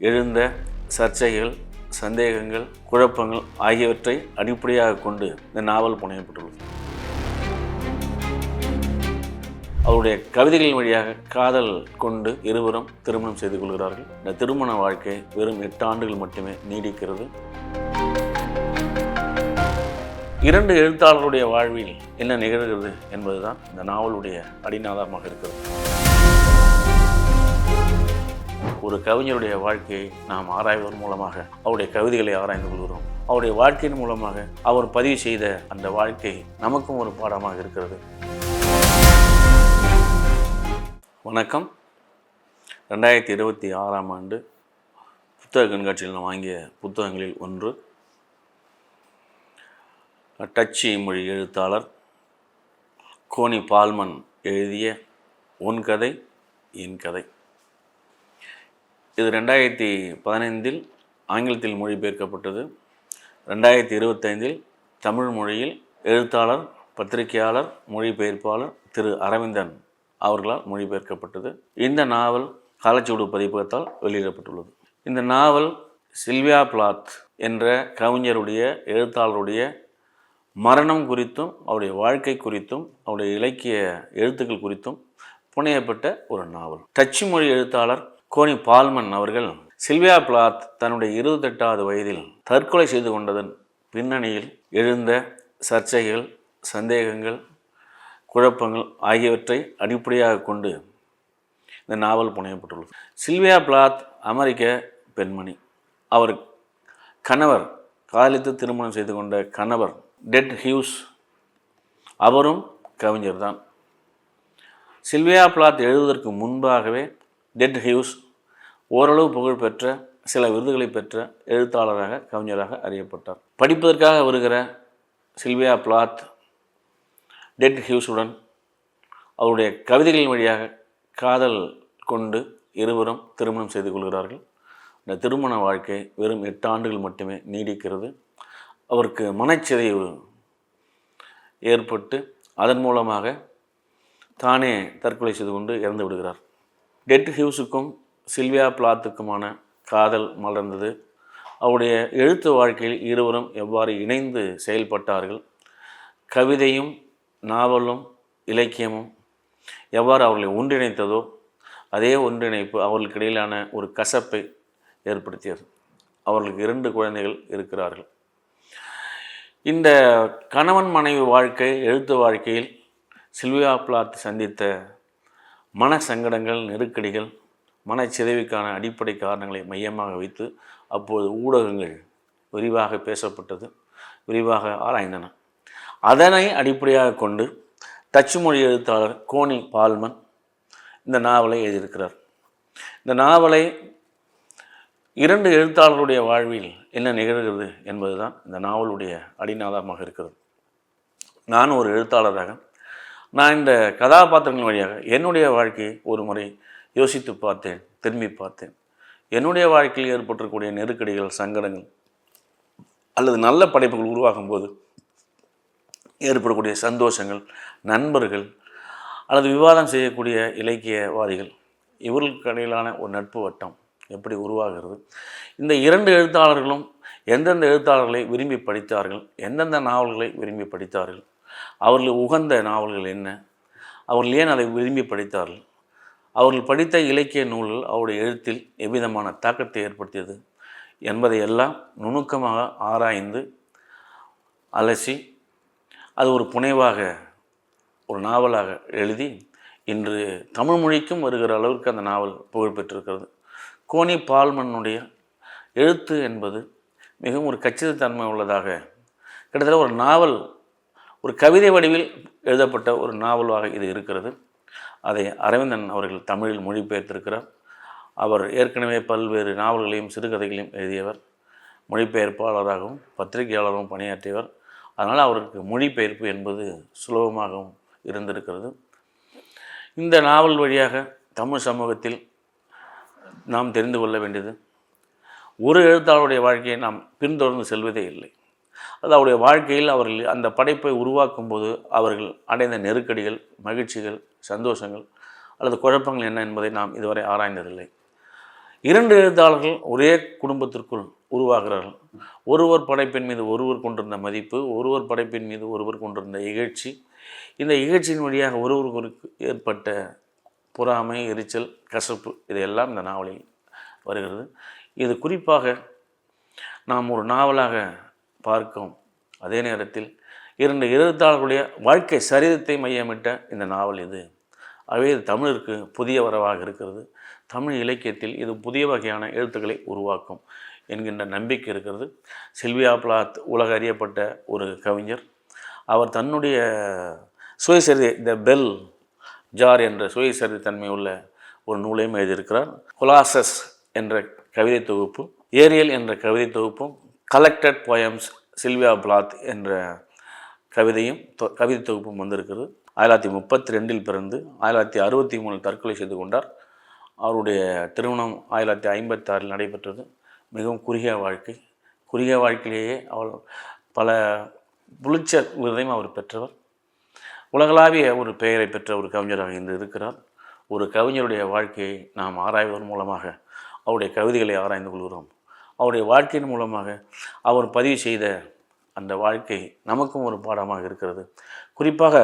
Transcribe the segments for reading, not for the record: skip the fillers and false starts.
எழுந்த சர்ச்சைகள், சந்தேகங்கள், குழப்பங்கள் ஆகியவற்றை அடிப்படையாக கொண்டு இந்த நாவல் புனையப்பட்டுள்ளது. அவருடைய கவிதைகளின் வழியாக காதல் கொண்டு இருவரும் திருமணம் செய்து கொள்கிறார்கள். இந்த திருமண வாழ்க்கை வெறும் 8 ஆண்டுகள் மட்டுமே நீடிக்கிறது. 2 எழுத்தாளர்களுடைய வாழ்வில் என்ன நிகழ்கிறது என்பதுதான் இந்த நாவலுடைய அடிநாதமாக இருக்கிறது. ஒரு கவிஞருடைய வாழ்க்கையை நாம் ஆராய்வதன் மூலமாக அவருடைய கவிதைகளை ஆராய்ந்து கொள்கிறோம். அவருடைய வாழ்க்கையின் மூலமாக அவர் பதிவு செய்த அந்த வாழ்க்கை நமக்கும் ஒரு பாடமாக இருக்கிறது. வணக்கம். 2026ஆம் ஆண்டு புத்தக கண்காட்சியில் நான் வாங்கிய புத்தகங்களில் ஒன்று டச்சு மொழி எழுத்தாளர் கோனி பால்மன் எழுதிய உன் கதை என் கதை. இது 2015 ஆங்கிலத்தில் மொழிபெயர்க்கப்பட்டது. 2025 தமிழ் மொழியில் எழுத்தாளர், பத்திரிகையாளர், மொழிபெயர்ப்பாளர் திரு அரவிந்தன் அவர்களால் மொழிபெயர்க்கப்பட்டது. இந்த நாவல் காலச்சுவடு பதிப்பகத்தால் வெளியிடப்பட்டுள்ளது. இந்த நாவல் சில்வியா பிளாத் என்ற கவிஞருடைய, எழுத்தாளருடைய மரணம் குறித்தும், அவருடைய வாழ்க்கை குறித்தும், அவருடைய இலக்கிய எழுத்துக்கள் குறித்தும் புனையப்பட்ட ஒரு நாவல். டச்சு மொழி எழுத்தாளர் கோனி பால்மன் அவர்கள் சில்வியா பிளாத் தன்னுடைய 28வது வயதில் தற்கொலை செய்து கொண்டதன் பின்னணியில் எழுந்த சர்ச்சைகள், சந்தேகங்கள், குழப்பங்கள் ஆகியவற்றை அடிப்படையாக கொண்டு இந்த நாவல் புனையப்பட்டுள்ளது. சில்வியா பிளாத் அமெரிக்க பெண்மணி. அவர் கணவர், காதலித்து திருமணம் செய்து கொண்ட கணவர் டெட் ஹியூஸ், அவரும் கவிஞர் தான். சில்வியா பிளாத் எழுதுவதற்கு முன்பாகவே டெட் ஹியூஸ் ஓரளவு புகழ்பெற்ற, சில விருதுகளை பெற்ற எழுத்தாளராக, கவிஞராக அறியப்பட்டார். படிப்பதற்காக வருகிற சில்வியா பிளாத் டெட் ஹியூஸுடன் அவருடைய கவிதைகளின் வழியாக காதல் கொண்டு இருவரும் திருமணம் செய்து கொள்கிறார்கள். இந்த திருமண வாழ்க்கை வெறும் 8 ஆண்டுகள் மட்டுமே நீடிக்கிறது. அவருக்கு மனச்சிதைவு ஏற்பட்டு அதன் மூலமாக தானே தற்கொலை செய்து கொண்டு இறந்து விடுகிறார். டெட் ஹியூஸுக்கும் சில்வியா பிளாத்துக்குமான காதல் மலர்ந்தது. அவருடைய எழுத்து வாழ்க்கையில் இருவரும் எவ்வாறு இணைந்து செயல்பட்டார்கள், கவிதையும் நாவலும் இலக்கியமும் எவ்வாறு அவர்களை ஒன்றிணைத்ததோ அதே ஒன்றிணைப்பு அவர்களுக்கு இடையிலான ஒரு கசப்பை ஏற்படுத்தியது. அவர்களுக்கு 2 குழந்தைகள் இருக்கிறார்கள். இந்த கணவன் மனைவி வாழ்க்கை, எழுத்து வாழ்க்கையில் சில்வியா பிளாத் சந்தித்த மன சங்கடங்கள், நெருக்கடிகள், மனச்சிதைவுக்கான அடிப்படை காரணங்களை மையமாக வைத்து அப்போது ஊடகங்கள் விரிவாக பேசப்பட்டது, விரிவாக ஆராய்ந்தன. அதனை அடிப்படையாக கொண்டு டச்சு மொழி எழுத்தாளர் கோனி பால்மன் இந்த நாவலை எழுதியிருக்கிறார். இந்த நாவலை 2 எழுத்தாளர்களுடைய வாழ்வில் என்ன நிகழ்கிறது என்பதுதான் இந்த நாவலுடைய அடிநாதமாக இருக்கிறது. நான் ஒரு எழுத்தாளராக நான் இந்த கதாபாத்திரங்கள் வழியாக என்னுடைய வாழ்க்கையை ஒரு முறை யோசித்து பார்த்தேன், திரும்பி பார்த்தேன். என்னுடைய வாழ்க்கையில் ஏற்பட்டிருக்கக்கூடிய நெருக்கடிகள், சங்கடங்கள் அல்லது நல்ல படைப்புகள் உருவாகும் போது ஏற்படக்கூடிய சந்தோஷங்கள், நண்பர்கள் அல்லது விவாதம் செய்யக்கூடிய இலக்கியவாதிகள், இவர்களுக்கு இடையிலான ஒரு நட்பு வட்டம் எப்படி உருவாகிறது, இந்த 2 எழுத்தாளர்களும் எந்தெந்த எழுத்தாளர்களை விரும்பி படித்தார்கள், எந்தெந்த நாவல்களை விரும்பி படித்தார்கள், அவர்கள் உகந்த நாவல்கள் என்ன, அவர்கள் ஏன் அதை விரும்பி படித்தார்கள், அவர்கள் படித்த இலக்கிய நூல்கள் அவருடைய எழுத்தில் எவ்விதமான தாக்கத்தை ஏற்படுத்தியது என்பதையெல்லாம் நுணுக்கமாக ஆராய்ந்து அலசி அது ஒரு புனைவாக, ஒரு நாவலாக எழுதி இன்று தமிழ் மொழிக்கும் வருகிற அளவிற்கு அந்த நாவல் புகழ்பெற்றிருக்கிறது. கோனி பால்மனுடைய எழுத்து என்பது மிகவும் ஒரு கச்சிதத்தன்மை உள்ளதாக, கிட்டத்தட்ட ஒரு நாவல், ஒரு கவிதை வடிவில் எழுதப்பட்ட ஒரு நாவலாக இது இருக்கிறது. அதை அரவிந்தன் அவர்கள் தமிழில் மொழிபெயர்த்திருக்கிறார். அவர் ஏற்கனவே பல்வேறு நாவல்களையும் சிறுகதைகளையும் எழுதியவர், மொழிபெயர்ப்பாளராகவும் பத்திரிகையாளராகவும் பணியாற்றியவர். அதனால் அவருக்கு மொழிபெயர்ப்பு என்பது சுலபமாகவும் இருந்திருக்கிறது. இந்த நாவல் வழியாக தமிழ் சமூகத்தில் நாம் தெரிந்து கொள்ள வேண்டியது, ஒரு எழுத்தாளருடைய வாழ்க்கையை நாம் பின்தொடர்ந்து செல்வதே இல்லை. அது அவருடைய வாழ்க்கையில் அவர்கள் அந்த படைப்பை உருவாக்கும் போது அவர்கள் அடைந்த நெருக்கடிகள், மகிழ்ச்சிகள், சந்தோஷங்கள் அல்லது குழப்பங்கள் என்ன என்பதை நாம் இதுவரை ஆராய்ந்ததில்லை. 2 எழுத்தாளர்கள் ஒரே குடும்பத்திற்குள் உருவாகிறார்கள். ஒருவர் படைப்பின் மீது ஒருவர் கொண்டிருந்த மதிப்பு, ஒருவர் படைப்பின் மீது ஒருவர் கொண்டிருந்த இகழ்ச்சி, இந்த இகழ்ச்சியின் வழியாக ஒருவருக்கு ஏற்பட்ட பொறாமை, எரிச்சல், கசப்பு இதையெல்லாம் இந்த நாவலில் வருகிறது. இது குறிப்பாக நாம் ஒரு நாவலாக பார்க்கும் அதே நேரத்தில் 2 எழுத்தாளர்களுடைய வாழ்க்கை சரிதத்தை மையமிட்ட இந்த நாவல் இது. ஆகவே இது தமிழிற்கு புதிய வரவாக இருக்கிறது. தமிழ் இலக்கியத்தில் இது புதிய வகையான எழுத்துக்களை உருவாக்கும் என்கின்ற நம்பிக்கை இருக்கிறது. சில்வியா பிளாத் உலக அறியப்பட்ட ஒரு கவிஞர். அவர் தன்னுடைய சுயசரிதை த பெல் ஜார் என்ற சுயசரிதை தன்மை உள்ள ஒரு நூலையும் எழுதியிருக்கிறார். கொலாசஸ் என்ற கவிதை தொகுப்பு, ஏரியல் என்ற கவிதை தொகுப்பும், கலெக்டட் போயம்ஸ் சில்வியா பிளாத் என்ற கவிதை தொகுப்பும் வந்திருக்கிறது. 1932 பிறந்து 1963 தற்கொலை செய்து கொண்டார். அவருடைய திருமணம் 1956 நடைபெற்றது. மிகவும் குறுகிய வாழ்க்கை. குறுகிய வாழ்க்கையிலேயே அவர் பல புலிட்சர் விருதையும் அவர் பெற்றவர். உலகளாவிய ஒரு பெயரை பெற்ற ஒரு கவிஞராக இன்று இருக்கிறார். ஒரு கவிஞருடைய வாழ்க்கையை நாம் ஆராய்வதன் மூலமாக அவருடைய கவிதைகளை ஆராய்ந்து கொள்கிறோம். அவருடைய வாழ்க்கையின் மூலமாக அவர் பதிவு செய்த அந்த வாழ்க்கை நமக்கும் ஒரு பாடமாக இருக்கிறது. குறிப்பாக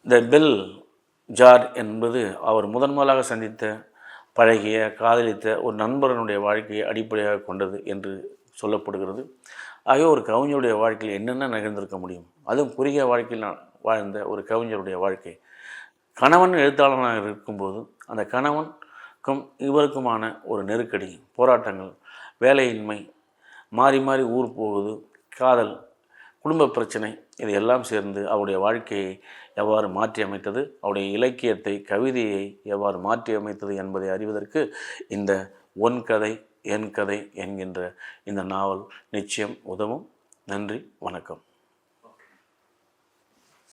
த பெல் ஜார் என்பது அவர் முதன்முதலாக சந்தித்த, பழகிய, காதலித்த ஒரு நண்பரனுடைய வாழ்க்கையை அடிப்படையாக கொண்டது என்று சொல்லப்படுகிறது. ஆகவே ஒரு கவிஞருடைய வாழ்க்கையில் என்னென்ன நிகழ்ந்திருக்க முடியும், அதுவும் குறுகிய வாழ்க்கையில் வாழ்ந்த ஒரு கவிஞருடைய வாழ்க்கை. கணவன் எழுத்தாளனாக இருக்கும்போது அந்த கணவனுக்கும் இவருக்குமான ஒரு நெருக்கடி, போராட்டங்கள், வேலையின்மை, மாறி மாறி ஊர் போகுது, காதல், குடும்ப பிரச்சனை, இது எல்லாம் சேர்ந்து அவருடைய வாழ்க்கையை எவ்வாறு மாற்றி அமைத்தது, அவருடைய இலக்கியத்தை, கவிதையை எவ்வாறு மாற்றி அமைத்தது என்பதை அறிவதற்கு இந்த ஒன் கதை என் கதை என்கின்ற இந்த நாவல் நிச்சயம் உதவும். நன்றி, வணக்கம்.